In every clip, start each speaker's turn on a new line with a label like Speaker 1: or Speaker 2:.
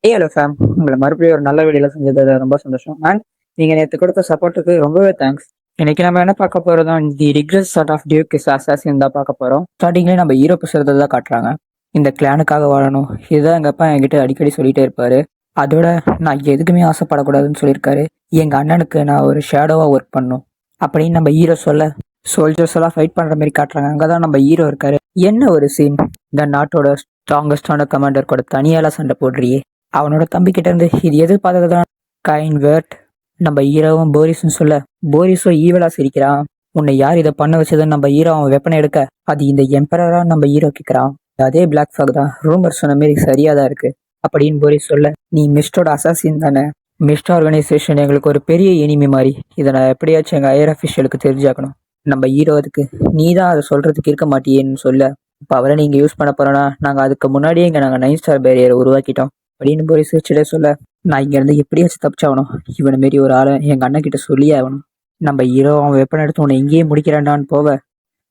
Speaker 1: Hello fame, உங்களை மறுபடியும் ஒரு நல்ல வீடியோல செஞ்சது ரொம்ப சந்தோஷம். அண்ட் நீங்க நேற்று கொடுத்த சப்போர்ட்டுக்கு ரொம்பவே தேங்க்ஸ். இன்னைக்கு நம்ம என்ன பார்க்க போறோம், the regret sort of duke is assassin தான் பார்க்க போறோம். ஸ்டார்டிங்லேயே நம்ம ஹீரோ பேசுறதை தான் காட்டுறாங்க. இந்த கிளானுக்காக வாழணும், இதுதான் எங்க அப்பா என்கிட்ட அடிக்கடி சொல்லிட்டே இருப்பாரு. அதோட நான் எதுக்குமே ஆசைப்படக்கூடாதுன்னு சொல்லியிருக்காரு. எங்க அண்ணனுக்கு நான் ஒரு ஷேடோவா ஒர்க் பண்ணும் அப்படின்னு நம்ம ஹீரோ சொல்ல, சோல்ஜர்ஸ் எல்லாம் ஃபைட் பண்ற மாதிரி காட்டுறாங்க. அங்கதான் நம்ம ஹீரோ இருக்காரு. என்ன ஒரு சீன்! இந்த நாட்டோட ஸ்ட்ராங்கஸ்டான கமாண்டர் கூட தனியால சண்டை போடுறியே. அவனோட தம்பி கிட்ட இருந்து இது எதிர்பார்த்ததுதான். கைன் வேர்ட் நம்ம ஹீரோவும் போரிஸ்ன்னு சொல்ல, போரிஸும் ஈவலா சிரிக்கிறான். உன்னை யார் இதை பண்ண வச்சதுன்னு நம்ம ஹீரோ அவன் வெப்பனை எடுக்க, அது இந்த எம்பரரா நம்ம ஹீரோ கேட்கிறான். அதே பிளாக் ஃபாக் தான், ரூமர் சொன்ன மாரி சரியாதான் இருக்கு அப்படின்னு போரிஸ் சொல்ல, நீ மிஸ்டோட அசாசின் தானே? மிஸ்ட் ஆர்கனைசேஷன் எங்களுக்கு ஒரு பெரிய எனிமி மாதிரி, இதை நான் எப்படியாச்சும் எங்க ஹையர் அஃபிஷியலுக்கு தெரிஞ்சாக்கணும். நம்ம ஹீரோ அதுக்கு, நீ தான் அதை சொல்றதுக்கு இருக்க மாட்டியேன்னு சொல்ல, இப்போ அவரை நீங்க யூஸ் பண்ண போறோன்னா நாங்க அதுக்கு முன்னாடியே இங்க நாங்க 9 ஸ்டார் பேரியரை உருவாக்கிட்டோம் அப்படின்னு போய் சிரிச்சிட்டே சொல்ல, நான் இங்க இருந்து எப்படியாச்சும் தப்பிச்சாகணும். இவனை மாரி ஒரு ஆளை எங்க அண்ணன் கிட்ட சொல்லியே ஆகணும். நம்ம ஹீரோ அவன் வெப்பன் எடுத்து உன்னை இங்கேயே முடிக்கிறான்டான்னு போக,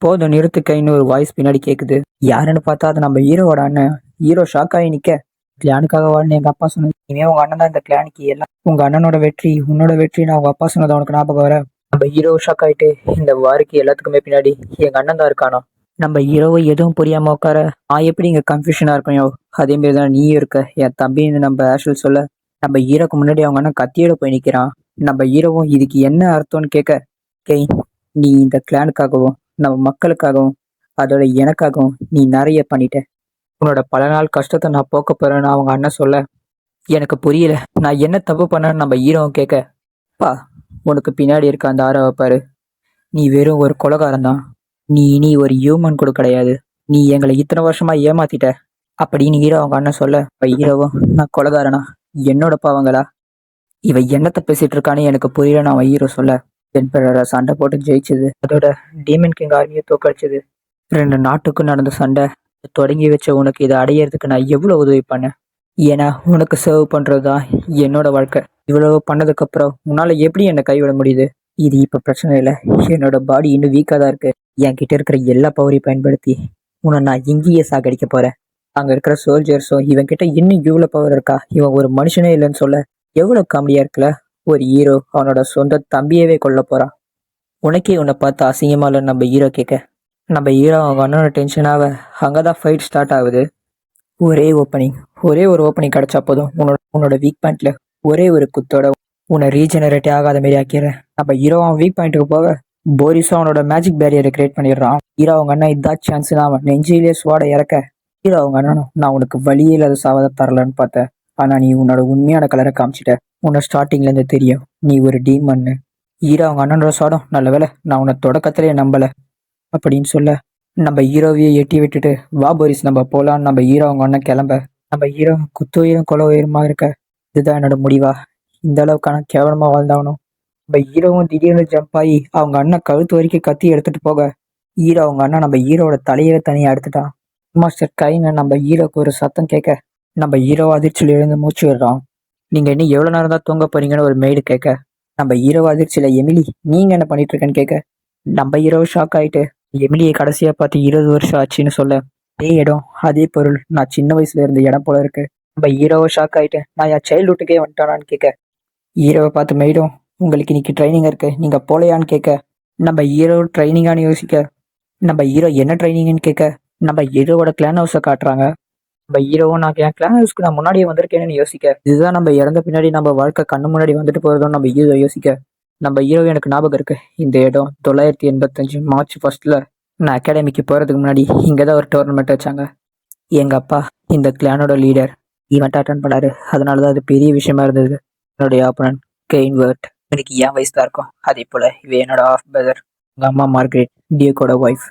Speaker 1: போதும் நிறுத்து கைன்னு ஒரு வாய்ஸ் பின்னாடி கேக்குது. யாருன்னு பார்த்தா அது நம்ம ஹீரோவோட அண்ணன். ஹீரோ ஷாக் ஆகி நிக்க, கிளானுக்காக வாழ்னு எங்க அப்பா சொன்னது, இனிமே உங்க அண்ணன் தான் இந்த கிளானுக்கு எல்லாம். உங்க அண்ணனோட வெற்றி உன்னோட வெற்றின்னு அவங்க அப்பா சொன்னது அவனுக்கு ஞாபகம் வர, நம்ம ஹீரோ ஷாக் ஆயிட்டு, இந்த வாருக்கு எல்லாத்துக்குமே பின்னாடி எங்க அண்ணன் தான் இருக்கானோ. நம்ம ஹீரோவை எதுவும் புரியாம உட்கார, நான் எப்படி இங்க கன்ஃபியூஷனா இருக்கையோ அதே மாதிரி தான் நீயும் இருக்க என் தம்பின்னு நம்ம ஆஷல் சொல்ல, நம்ம ஹீரோக்கு முன்னாடி அவங்க அண்ணன் கத்தியோட போய் நிக்கிறான். நம்ம ஹீரோவும் இதுக்கு என்ன அர்த்தம்னு கேட்க, கெயின், நீ இந்த கிளானுக்காகவும் நம்ம மக்களுக்காகவும் அதோட எனக்காகவும் நீ நிறைய பண்ணிட்ட. உன்னோட பல நாள் கஷ்டத்தை நான் போக்க போறேன்னு அவங்க அண்ணன் சொல்ல, எனக்கு புரியல நான் என்ன தப்பு பண்ணேன்னு நம்ம ஹீரோவும் கேட்க, பா, உனக்கு பின்னாடி இருக்க அந்த ஆரவை பாரு, நீ வெறும் ஒரு கொலைகாரன் தான். நீ இனி ஒரு ஹியூமன் கூட கிடையாது. நீ எங்களை இத்தனை வருஷமா ஏமாத்திட்ட அப்படின்னு ஹீரோ அவங்க அண்ணன் சொல்ல, ஹீரோவும், நான் கொலைகாரனா? என்னோட பாவங்களா? இவ என்னத்த பேசிட்டு இருக்கான்னு எனக்கு புரியலன்னு அவன் ஹீரோ சொல்ல, எம்பரரை சண்டை போட்டு ஜெயிச்சது, அதோட டீமன் கிங் ஆர்மியை தோக்கடிச்சது, 2 நாட்டுக்கும் நடந்த சண்டை தொடங்கி வச்ச உனக்கு இதை அடையிறதுக்கு நான் எவ்வளவு உதவி பண்ணேன். ஏன்னா உனக்கு சர்வ் பண்றதுதான் என்னோட வாழ்க்கை. இவ்வளவு பண்ணதுக்கு அப்புறம் உன்னால எப்படி என்னை கைவிட முடியுது? இது இப்ப பிரச்சனை இல்லை. என்னோட பாடி இன்னும் வீக்கா தான் இருக்கு. என்கிட்ட இருக்கிற எல்லா பவரையும் பயன்படுத்தி உன்னை நான் இங்கேயே சாகடிக்க போறேன். அங்க இருக்கிற சோல்ஜர்ஸும் இவன் கிட்ட இன்னும் இவ்வளவு பவர் இருக்கா, இவன் ஒரு மனுஷனே இல்லைன்னு சொல்ல, எவ்வளவு காமெடியா இருக்குல்ல. ஒரு ஹீரோ அவனோட சொந்த தம்பியவே கொல்ல போறான். உனக்கே உன்னை பார்த்து அசிங்கமா இல்லைன்னு நம்ம ஹீரோ கேட்க, நம்ம ஹீரோ அவங்க அண்ணனோட டென்ஷனாக, அங்கதான் ஃபைட் ஸ்டார்ட் ஆகுது. ஒரே ஒரு ஓப்பனிங் கிடைச்சா போதும், உன்னோட வீக் பாயிண்ட்ல ஒரே ஒரு குத்தோட உன்னை ரீஜெனரேட்டே ஆகாத மாரி ஆக்கிறேன். நம்ம ஹீரோ அவன் வீக் பாயிண்ட்டுக்கு போக, போரிஸும் அவனோட மேஜிக் பேரியரை கிரியேட் பண்ணிடுறான். ஹீரோ அவங்க அண்ணன் இதான் சான்ஸ் அவன் நெஞ்சிலே சுவாட இறக்க, ஹீரோ அவங்க அண்ணனும், நான் உனக்கு வழியே இல்லாத சாவதை தரலன்னு பார்த்தேன். ஆனா நீ உன்னோட உண்மையான கலரை காமிச்சிட்ட. உன்னை ஸ்டார்டிங்ல இருந்து தெரியும் நீ ஒரு டீமன்னு. ஹீரோ அவங்க அண்ணனோட சாடம், நல்ல வேலை நான் உன்னை தொடக்கத்திலேயே நம்பல அப்படின்னு சொல்ல, நம்ம ஹீரோவையே எட்டி விட்டுட்டு, வா போரிஸ் நம்ம போலான்னு நம்ம ஹீரோ அவங்க அண்ணன் கிளம்ப, நம்ம ஹீரோ குத்துயிரும் கொலை உயிருமா இருக்க, இதுதான் என்னோட முடிவா, இந்த அளவுக்கான கேவலமா வாழ்ந்தாகணும். நம்ம ஹீரோவும் திடீர்னு ஜம்ப் ஆகி அவங்க அண்ணன் கழுத்து வரைக்கும் கத்தி எடுத்துட்டு போக, ஹீரோ அவங்க அண்ணன் நம்ம ஹீரோட தலையவே தனியா எடுத்துட்டான். மாஸ்டர் கைன்னு நம்ம ஹீரோக்கு ஒரு சத்தம் கேட்க, நம்ம ஹீரோ அதிர்ச்சியில் எழுந்து மூச்சு விடுறான். நீங்க இன்னும் எவ்வளவு நேரம் தான் தூங்க போறீங்கன்னு ஒரு மெய்டு கேட்க, நம்ம ஹீரோ அதிர்ச்சியில, எமிலி நீங்க என்ன பண்ணிட்டு இருக்கேன்னு கேட்க, நம்ம ஹீரோ ஷாக் ஆயிட்டு, எமிலியை கடைசியா பார்த்து 20 வருஷம் ஆச்சுன்னு சொல்ல, அதே இடம் அதே பொருள், நான் சின்ன வயசுல இருந்த இடம் போல இருக்கு. நம்ம ஹீரோவை ஷாக் ஆயிட்டு, நான் என் சைல்ட்ஹுட்டுக்கே வந்துட்டானான்னு கேட்க, ஹீரோவை பார்த்து மெய்டும், உங்களுக்கு இன்னைக்கு ட்ரைனிங் இருக்கு நீங்க போலையான்னு கேட்க, நம்ம ஹீரோ ட்ரைனிங்கான்னு யோசிக்க, நம்ம ஹீரோ என்ன ட்ரைனிங்னு கேட்க, நம்ம ஹீரோவோட கிளான் ஹவுஸை காட்டுறாங்க. நம்ம ஹீரோவும், நான் என் கிளான் ஹவுஸ்க்கு நான் முன்னாடியே வந்திருக்கேன்னு யோசிக்க, இதுதான் நம்ம இறந்த பின்னாடி நம்ம வாழ்க்கை கண்ணு முன்னாடி வந்துட்டு போறதும் நம்ம ஹீரோ யோசிக்க, நம்ம ஹீரோ எனக்கு ஞாபகம் இருக்கு. இந்த இடம் 985 மார்ச் 1 நான் அகாடமிக்கு போறதுக்கு முன்னாடி இங்கதான் ஒரு டோர்னமெண்ட் வச்சாங்க. எங்க அப்பா இந்த கிளானோட லீடர் ஈவெண்ட் அட்டன் பண்ணாரு. அதனாலதான் அது பெரிய விஷயமா இருந்தது. என்னுடைய ஆப்பனன் கெயின் வேர்ட், எனக்கு என் வயசு தான் இருக்கும். அதே போல இவ என்னோட ஆஃப் பிரதர். அவங்க அம்மா மார்க்ரெட், டியூக்கோட ஒய்ஃப்.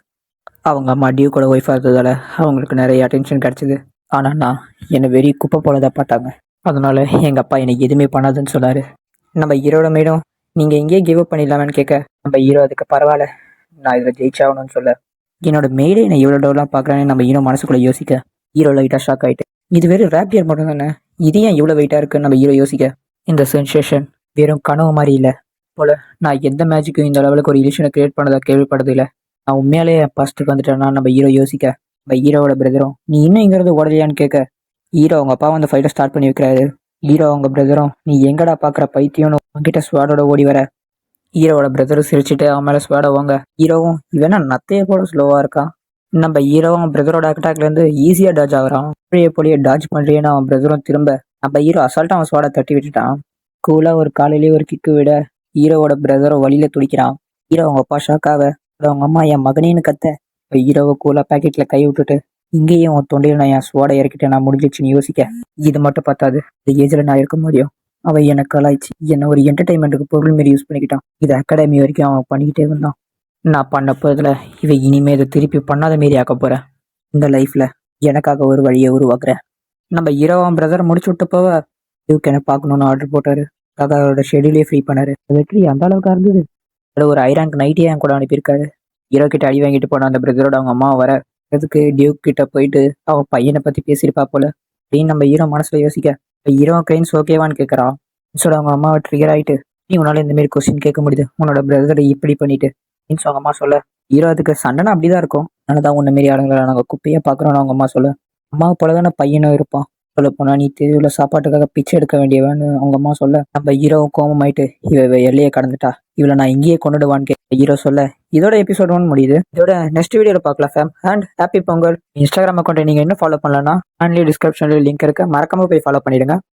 Speaker 1: அவங்க அம்மா டியூக்கோட ஒய்ஃபா இருந்ததால அவங்களுக்கு நிறைய அட்டென்ஷன் கிடைச்சது. ஆனா நான் என்னை வெறி குப்பை போலதான் பார்த்தாங்க. அதனால எங்க அப்பா என்னை எதுவுமே பண்ணாதுன்னு சொன்னாரு. நம்ம ஹீரோட மேடம், நீங்க எங்கேயே கிவ் அப் பண்ணிடலாமேன்னு கேட்க, நம்ம ஹீரோ அதுக்கு பரவாயில்ல நான் இதில் ஜெயிச்சாகணும்னு சொல்ல, என்னோட மேடே என்னை இவ்வளோ டவுலாம் பார்க்குறேன்னு நம்ம ஹீரோ மனசுக்குள்ள யோசிக்க, ஹீரோ லைட்டாக ஷாக் ஆகிட்டு, இது வெறும் ரேப்பியர் மட்டும் தானே, இது ஏன் இவ்வளோ வெயிட்டாக இருக்குன்னு நம்ம ஹீரோ யோசிக்க, இந்த சென்சேஷன் வெறும் கனவு மாதிரி இல்லை போல. நான் எந்த மேஜிக்கும் இந்த லெவலுக்கு ஒரு இலிஷனை கிரியேட் பண்ணதா கேள்விப்பட்டது இல்லை. நான் உண்மையாலே ஃபர்ஸ்ட்டுக்கு வந்துட்டேன்னா நம்ம ஹீரோ யோசிக்க, நம்ம ஹீரோவோட பிரதரும், நீ இன்னும் இங்கிறது ஓடலையான்னு கேட்க, ஹீரோ அவங்க அப்பா வந்து ஃபைட்டை ஸ்டார்ட் பண்ணி வைக்கிறாரு. ஹீரோ அவங்க பிரதரும் நீ எங்கடா பாக்குற பைத்தியம்னு உங்ககிட்ட ஸ்வாடோட ஓடி வர. ஹீரோவோட பிரதரும் சிரிச்சுட்டு அவன் மேல ஸ்வாட வாங்க. ஹீரோவும் இவனா நத்தைய போல ஸ்லோவா இருக்கான். நம்ம ஹீரோவும் பிரதரோட அட்டாக்ல இருந்து ஈஸியா டாஜ் ஆகுறான். போலியே டாஜ் பண்றேன்னு அவன் பிரதரும் திரும்ப நம்ம ஹீரோ அசால்ட்டா அவன் ஸ்வாட தட்டி விட்டுட்டான். கூலா ஒரு காலையிலேயே ஒரு கிக்கு விட ஹீரோவோட பிரதரும் வழியில துடிக்கிறான். ஹீரோ அவங்க அப்பா ஷாக்காவ அவங்க அம்மா என் மகனேன்னு கத்த ஹீரோவை கூலா பாக்கெட்ல கை விட்டுட்டு இங்கேயும் உன் தொண்டையில் நான் என் ஸ்வாட இறக்கிட்டேன் நான் முடிஞ்சிச்சுன்னு யோசிக்க. இது மட்டும் பார்த்தாது, இந்த ஏஜ்ல நான் இருக்க முடியும். அவன் என்னை கலாய்ச்சி என்ன ஒரு என்டர்டைன்மெண்ட்டுக்கு பொருள் மாரி யூஸ் பண்ணிக்கிட்டான். இது அகாடமி வரைக்கும் அவன் பண்ணிக்கிட்டே இருந்தான். நான் பண்ண போதில் இவன் இனிமே இதை திருப்பி பண்ணாத மாரி ஆக்க போறேன். இந்த லைஃப்ல எனக்காக ஒரு வழியை உருவாக்குறேன். நம்ம ஹீரோவான் பிரதரை முடிச்சு விட்டு போவ டியூக் எனக்கு பார்க்கணும்னு ஆர்டர் போட்டாரு. அவரோட ஷெடியூலே ஃப்ரீ பண்ணாரு. வெற்றி அந்த அளவுக்கு இருந்தது. ஒரு ஐராங்க் நைட்டே என் கூட அனுப்பியிருக்காரு. ஹீரோ கிட்ட அடி வாங்கிட்டு போன அந்த பிரதரோட அவங்க அம்மா வர அதுக்கு டியூக் கிட்ட போயிட்டு அவன் பையனை பத்தி பேசியிருப்பா போல அப்படின்னு நம்ம ஹீரோ மனசுல யோசிக்க. ஹீரோ கிரைன்ஸ் ஓகேவான்னு கேட்கறான். அவங்க அம்மாவை ட்ரிகர் ஆயிட்டு நீ உன்னால இந்த மாதிரி கொஸ்டின் கேட்க முடியுது, உன்னோட பிரதரை இப்படி பண்ணிட்டு அவங்க அம்மா சொல்ல. ஹீரோ அதுக்கு சண்டைனா அப்படிதான் இருக்கும், ஆனாதான் உன்ன மாரி ஆளுங்களை நாங்க குப்பையா பாக்குறோம்னு அவங்க அம்மா சொல்ல. அம்மாவை போலதானே பையனும் இருப்பான். சொல்ல போனா நீ தெருவுல சாப்பாட்டுக்காக பிச்சை எடுக்க வேண்டியவன்னு அவங்க அம்மா சொல்ல. நம்ம ஹீரோவும் கோபமாயிட்டு இவ எல்லையை கடந்துட்டா, இவளை நான் இங்கேயே கொண்டுடுவான்னு ஹீரோ சொல்ல. இதோட எபிசோட் 1 முடியுது. இதோட நெக்ஸ்ட் வீடியோல பார்க்கலாம் fam. And happy Pongal. Instagram அக்கௌண்ட்டை நீங்க இன்னும் ஃபாலோ பண்ணலன்னா டிஸ்கிரிப்ஷன்ல லிங்க் இருக்கு, மறக்காம போய் ஃபாலோ பண்ணிடுங்க.